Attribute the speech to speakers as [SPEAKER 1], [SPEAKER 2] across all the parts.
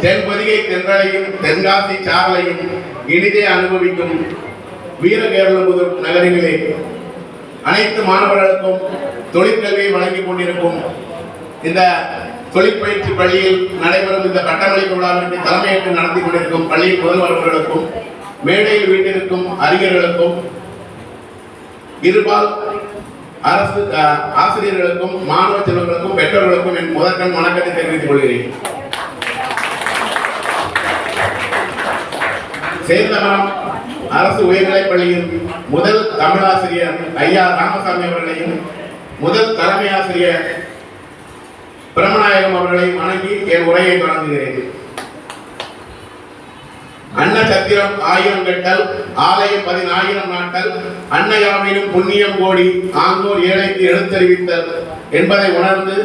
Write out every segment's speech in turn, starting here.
[SPEAKER 1] தென்பதிகை தென்றலையும் தென்காசி சாரலையும் இனிதே அனுபவிக்கும் வீரகேரளமுதூர் நகரிலே அனைத்து மாணவர்களுக்கும் தொழிற்கல்வியை வழங்கிக் கொண்டிருக்கும் இந்த தொழிற்பயிற்சி பள்ளியில் நடைபெறும் இந்த பட்டமளிப்பு விழாவிற்கு தலைமையேற்று நடத்தி கொண்டிருக்கும் பள்ளியின் முதல்வர்களுக்கும் மேடையில் வீட்டிற்கும் அறிஞர்களுக்கும் இருபால் அரசு ஆசிரியர்களுக்கும் மாணவ செல்வங்களுக்கும் பெற்றோர்களுக்கும் என் முதற்கண் வணக்கத்தை தெரிவித்துக் கொள்கிறேன். சேர்ந்தமரம் அரசு உயர்நிலைப் பள்ளியின் முதல் தமிழாசிரியர் ஐயா ராமசாமி அவர்களையும் முதல் தலைமை ஆசிரியர் பிரமநாயகம் அவர்களையும் வணங்கி என் உரையை தொடங்குகிறேன். அன்னசத்திரம் 1000 கட்டல் ஆலயம் 10,000 நாட்டல் அன்னையாவிலும் புண்ணியம் கோடி ஆங்கோர் ஏழைக்கு எழுத்தறிவித்தல் என்பதை உணர்ந்து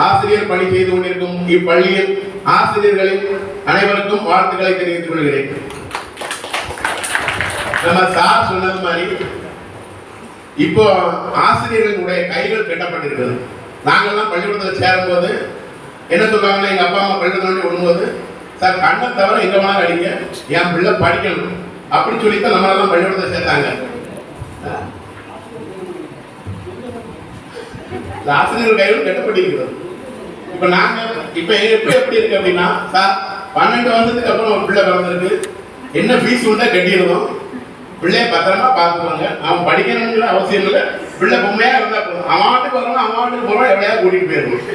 [SPEAKER 1] ஆசிரியர் பணி செய்து கொண்டிருக்கும் இப்பள்ளியில் ஆசிரியர்களின் அனைவருக்கும் வாழ்த்துக்களை தெரிவித்துக் கொள்கிறேன். நம்ம சார் சொன்னது மாதிரி இப்போ ஆசிரியர்களுடைய கைகள் கட்டப்பட்டிருக்கிறது. நாங்கள்லாம் பள்ளிக்கூடத்தில் சேரும்போது என்ன சொல்றாங்கன்னா, எங்க அப்பா அம்மா பள்ளிக்கூடத்தில் விடும்போது, சார் கண்ணை தவிர எங்க வேணாலும் அடிங்க, என் பிள்ளை படிக்கணும் அப்படின்னு சொல்லித்தான் நம்மளெல்லாம் பள்ளிக்கூடத்தில் சேர்த்தாங்க. ஆசிரியர்கள் கைகளும் கட்டப்பட்டிருக்கிறது. இப்ப நாங்க இப்ப எப்படி இருக்கு அப்படின்னா, சார் 12 வருஷத்துக்கு அப்புறம் ஒரு பிள்ளை பிறந்திருக்கு, என்ன ஃபீஸ் உண்டா கட்டிடுவோம், பிள்ளைய பத்திரமா பார்த்துக்குவாங்க, அவன் படிக்கணுங்கிற அவசியம் இல்லை, பிள்ளை பொம்மையா இருந்தா போதும், அவன் வாட்டுக்கு வரணும் அவன் வாட்டுக்கு போறோம் எவ்வளையாவது கூட்டிட்டு போயிருக்கணும்.